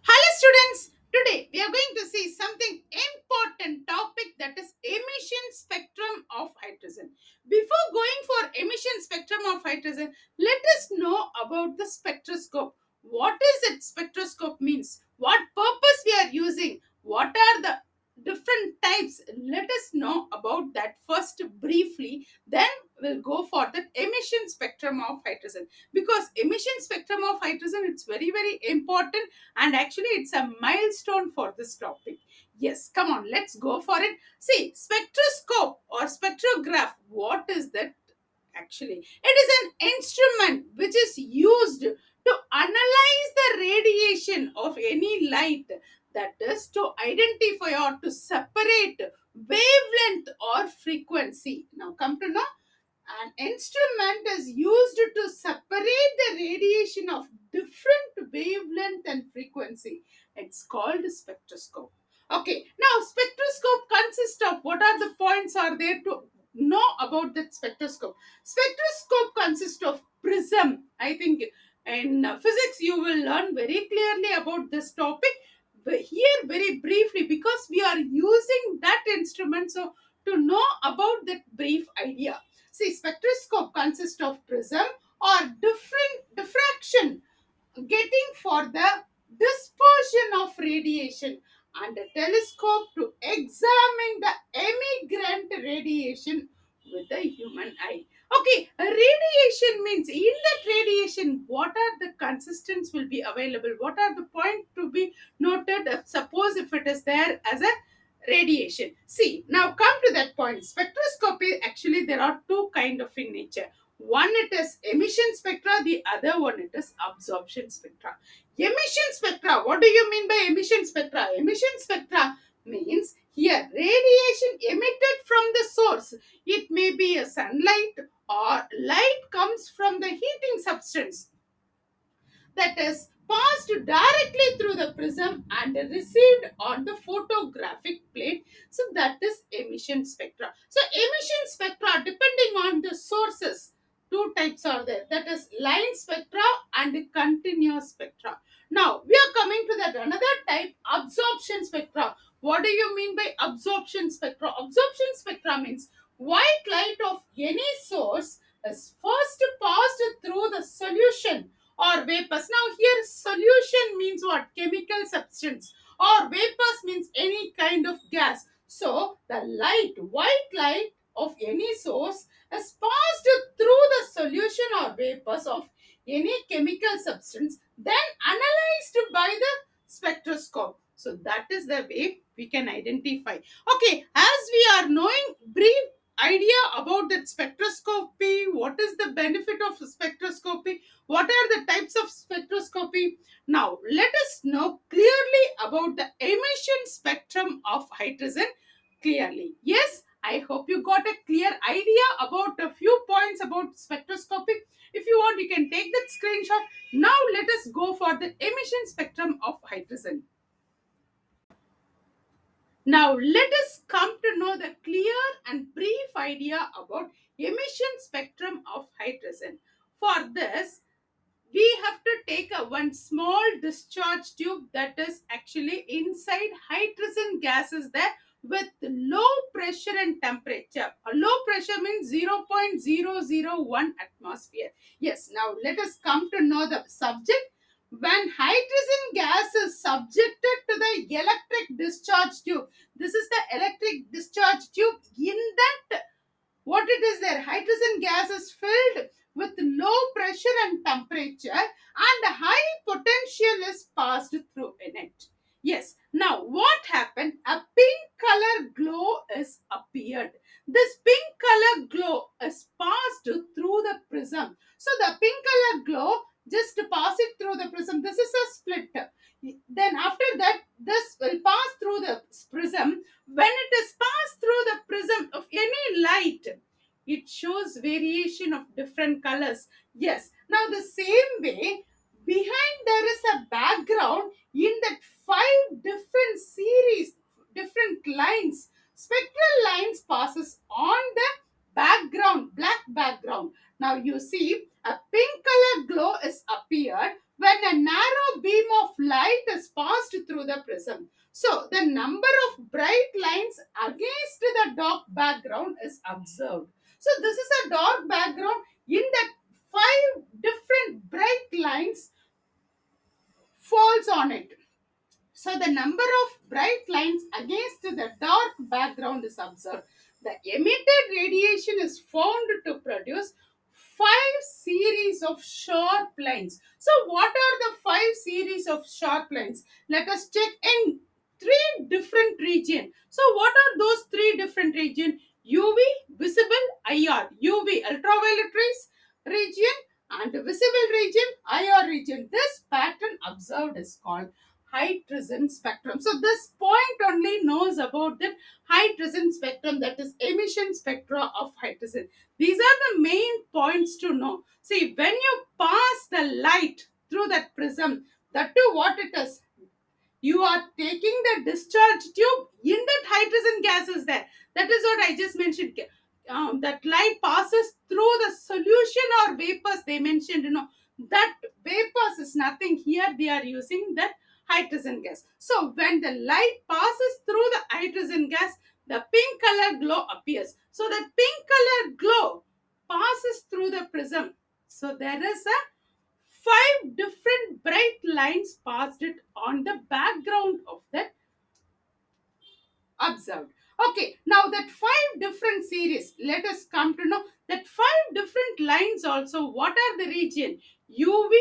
Hello students, today we are going to see something important topic that is emission spectrum of hydrogen. Before going for emission spectrum of hydrogen, let us know about the spectroscope. What is it spectroscope means? What purpose we are using? What are the different types? Let us know about that first briefly, then we'll go for the emission spectrum of hydrogen, because emission spectrum of hydrogen, it's very important, and actually it's a milestone for this topic. Yes, come on, let's go for it. See, spectroscope or spectrograph, what is that? Actually, it is an instrument which is used to analyze the radiation of any light, that is to identify or to separate wavelength or frequency. Now come to know, an instrument is used to separate the radiation of different wavelength and frequency. It's called spectroscope. Okay, now spectroscope consists of, what are the points are there to know about that spectroscope? Spectroscope consists of prism. I think in physics you will learn very clearly about this topic. But here very briefly, because we are using that instrument, so to know about that brief idea. See, spectroscope consists of prism or different diffraction getting for the dispersion of radiation, and a telescope to examine the emigrant radiation with the human eye. Okay, a radiation means, in that radiation, what are the consistence will be available? What are the point to be noted? If, suppose if it is there as a radiation. See, now come to that point. Spectroscopy, actually there are two kind of in nature. One, it is emission spectra, the other one it is absorption spectra. Emission spectra, what do you mean by emission spectra? Emission spectra means here radiation emitted from the source. It may be a sunlight or light comes from the heating substance that is passed directly through the prism and received on the photographic plate. So that is emission spectra. So emission spectra, depending on the sources, two types are there, that is line spectra and continuous spectra. Now we are coming to that another type, absorption spectra. What do you mean by absorption spectra? Absorption spectra means white light of any source is first passed through the solution or vapors. Now here solution means what? Chemical substance, or vapors means any kind of gas. So the light, white light of any source is passed through the solution or vapors of any chemical substance, then analyzed by the spectroscope. So that is the way we can identify. Okay, as we are knowing brief idea about that spectroscopy, what is the benefit of spectroscopy, what are the types of spectroscopy? Now, let us know clearly about the emission spectrum of hydrogen clearly. Yes, I hope you got a clear idea about a few points about spectroscopy. If you want, you can take that screenshot. Now, let us go for the emission spectrum of hydrogen. Now, let us come to know the clear and brief idea about emission spectrum of hydrogen. For this, we have to take a one small discharge tube that is actually inside hydrogen gas is there with low pressure and temperature. A low pressure means 0.001 atmosphere. Yes, now let us come to know the subject. When hydrogen gas is subjected to the electric discharge tube, this is the electric discharge tube. In that, what it is there, hydrogen gas is filled with low pressure and temperature, and high potential is passed through in it. Yes, now what happened, a pink color glow is appeared. This pink color glow is passed through the prism. So the pink color glow, just pass it through the prism, this is a split. Then after that, this will pass through the prism. When it is passed through the prism of any light, it shows variation of different colors. Yes, now the same way, behind there is a background, in that five different series, different lines, spectral lines passes on the background, black background. Now you see a pink color glow is appeared when a narrow beam of light is passed through the prism. So the number of bright lines against the dark background is observed. So this is a dark background. In that, five different bright lines falls on it. So the number of bright lines against the dark background is observed. The emitted radiation is found to produce five series of sharp lines. So what are the five series of sharp lines? Let us check in three different region. So what are those three different region? UV, visible, IR. UV, ultraviolet rays region, and visible region, IR region. This pattern observed is called hydrogen spectrum. So this point only knows about the hydrogen spectrum, that is emission spectra of hydrogen. These are the main points to know. See, when you pass the light through that prism, that too what it is, you are taking the discharge tube, in that hydrogen gas is there. That is what I just mentioned. That light passes through the solution or vapors they mentioned, that vapors is nothing here, they are using that hydrogen gas. So when the light passes through the hydrogen gas, the pink color glow appears. So the pink color glow passes through the prism. So there is a five different bright lines passed it on the background of the observed. Okay, now that five different series, let us come to know that five different lines also. What are the region? UV,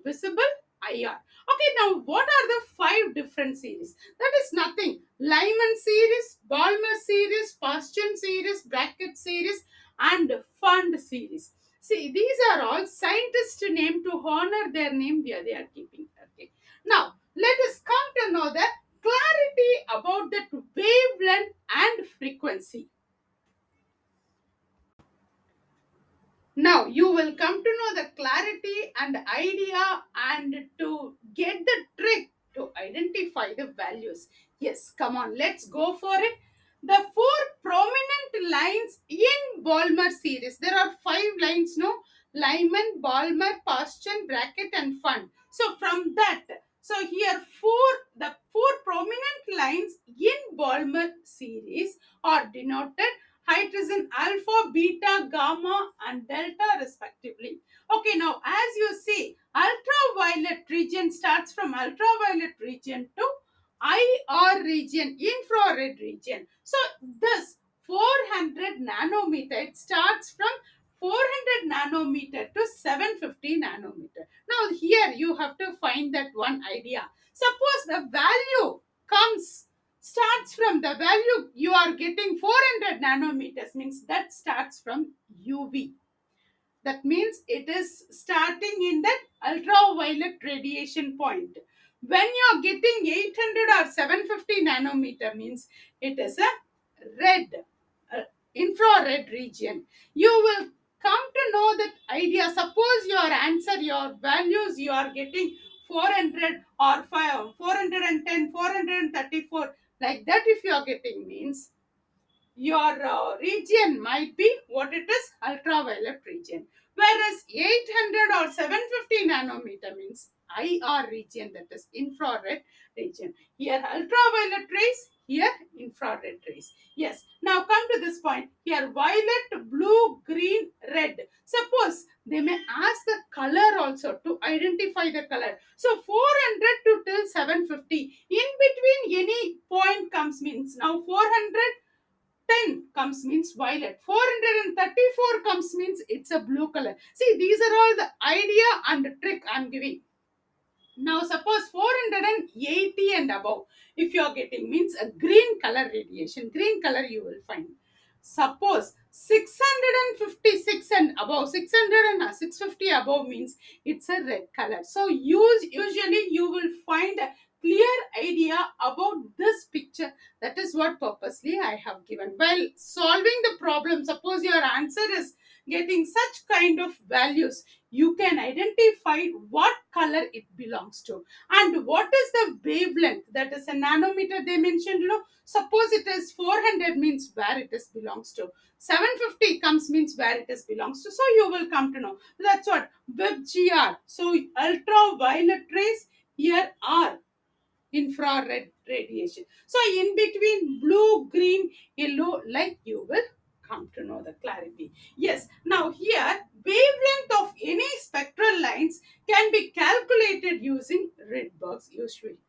visible, IR. Okay, now what are the five different series? That is nothing. Lyman series, Balmer series, Paschen series, Brackett series, and Fund series. See, these are all scientists' name to honor their name. They are keeping. Okay. Now let us come to know the clarity about that wavelength and frequency. Now you will come to know the clarity and idea and to get the trick to identify the values. Yes, come on, let's go for it. The four prominent lines in Balmer series. There are five lines, no? Lyman, Balmer, Paschen, Brackett, and Fund. So from that, so here the four prominent lines in Balmer series are denoted hydrogen alpha, beta, gamma, and delta respectively. Okay, now as you see, ultraviolet region starts from ultraviolet region to IR region, infrared region. So this 400 nanometer, it starts from 400 nanometer to 750 nanometer. Now here you have to find that one idea. Suppose the value comes starts from the value you are getting 400 nanometers, means that starts from UV. That means it is starting in that ultraviolet radiation point. When you are getting 800 or 750 nanometer, means it is a red, infrared region. You will come to know that idea. Suppose your answer, your values you are getting 400 or 5, 410, 434, like that if you are getting, means your region might be what it is, ultraviolet region, whereas 800 or 750 nanometer means IR region, that is infrared region. Here ultraviolet rays, here infrared rays. Yes, now come to this point. Here violet, blue, green, red. Suppose they may ask the color also to identify the color. So 400 to till 750, in between any point comes, means now 400 10 comes means violet, 434 comes means it's a blue color. See, these are all the idea and trick I'm giving. Now suppose 480 and above, if you are getting, means a green color radiation, green color you will find. Suppose 656 and above, 600 and 650 above means it's a red color. So usually you will find a clear idea about this picture. That is what purposely I have given. While solving the problem, suppose your answer is getting such kind of values, you can identify what color it belongs to and what is the wavelength, that is a nanometer they mentioned, suppose it is 400 means where it is belongs to, 750 comes means where it is belongs to. So you will come to know. That's what WebGR. So ultraviolet rays, Here R, infrared radiation. So in between blue, green, yellow, like you will come to know the clarity. Yes, now here wavelength of any spectral lines can be calculated using Rydberg's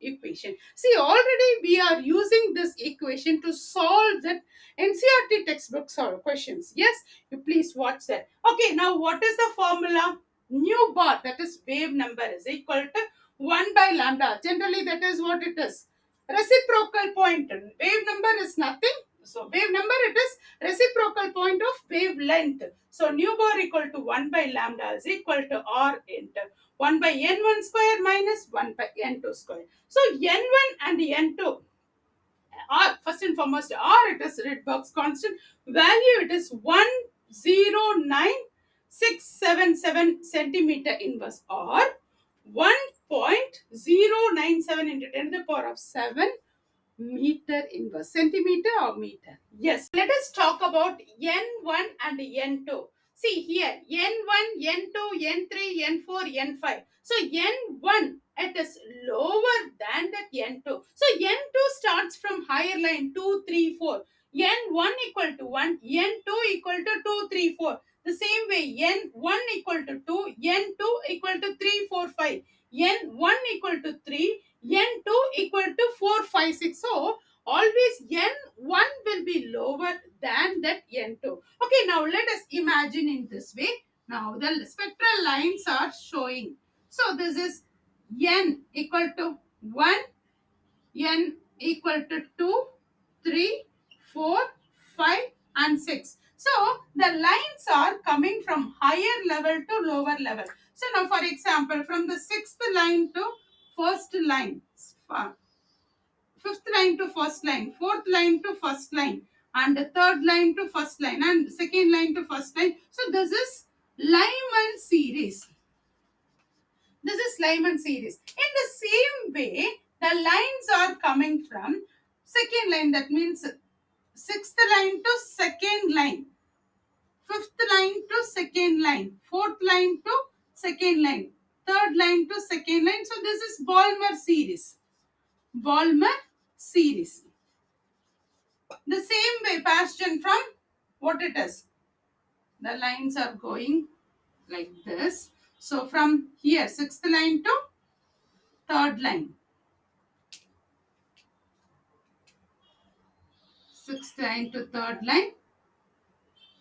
equation. See, already we are using this equation to solve that NCRT textbook solve questions. Yes, you please watch that. Okay, now what is the formula? Nu bar, that is wave number, is equal to 1 by lambda. Generally, that is what it is. Reciprocal point. Wave number is nothing. So, wave number, it is reciprocal point of wavelength. So, nu bar equal to 1 by lambda is equal to R into 1 by n1 square minus 1 by n2 square. So, n1 and n2, R, first and foremost, R, it is Rydberg's constant. Value, it is 109,677 centimeter inverse, or 1.097 into 10 to the power of 7 meter inverse. Centimeter or meter? Yes. Let us talk about N1 and N2. See here, N1, N2, N3, N4, N5. So N1, it is lower than that N2. So N2 starts from higher line 2, 3, 4. N1 equal to 1, N2 equal to 2, 3, 4. The same way, N1 equal to 2, N2 equal to 3, 4, 5. N1 equal to 3, N2 equal to 4, 5, 6. So, always N1 will be lower than that N2. Okay, now let us imagine in this way. Now, the spectral lines are showing. So, this is N equal to 1, N equal to 2, 3, 4, 5 and 6. So, the lines are coming from higher level to lower level. So, now for example, from the sixth line to first line, fifth line to first line, fourth line to first line, and the third line to first line, and second line to first line. So, this is Lyman series. This is Lyman series. In the same way, the lines are coming from second line, that means sixth line to second line, fifth line to second line, fourth line to second line, third line to second line. So this is Balmer series. Balmer series. The same way, Bastian, from what it is. The lines are going like this. So from here, sixth line to third line. Sixth line to third line,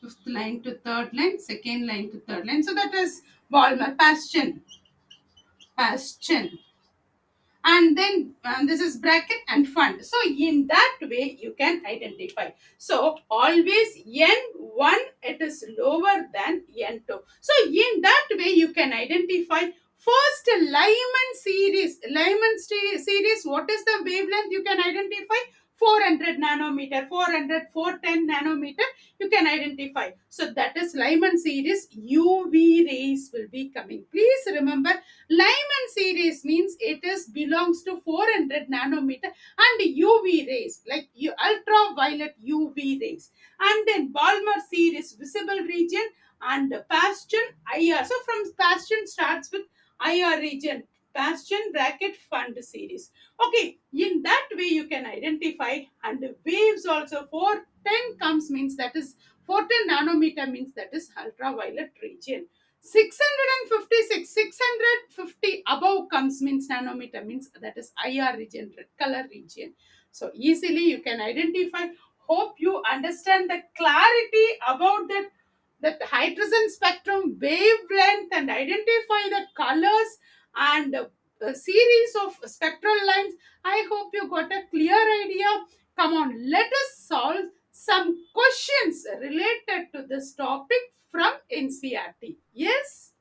fifth line to third line, second line to third line. So that is Balmer, Bastian. Bastian. And then this is bracket and fund. So in that way you can identify. So always N1, it is lower than N2. So in that way you can identify first Lyman series. Lyman series, what is the wavelength you can identify? 400 nanometer, 400, 410 nanometer you can identify. So that is Lyman series. UV rays will be coming. Please remember, Lyman series means it is belongs to 400 nanometer and UV rays, like ultraviolet UV rays. And then Balmer series, visible region, and Bastian IR. So from Bastian starts with IR region. Bastian bracket fund series. Okay, in that way you can identify. And the waves also, 410 comes means that is 410 nanometer means that is ultraviolet region. 656, 650 above comes means nanometer means that is IR region, red color region. So easily you can identify. Hope you understand the clarity about that hydrogen spectrum wavelength and identify the colors and a series of spectral lines. I hope you got a clear idea. Come on, let us solve some questions related to this topic from NCRT. Yes?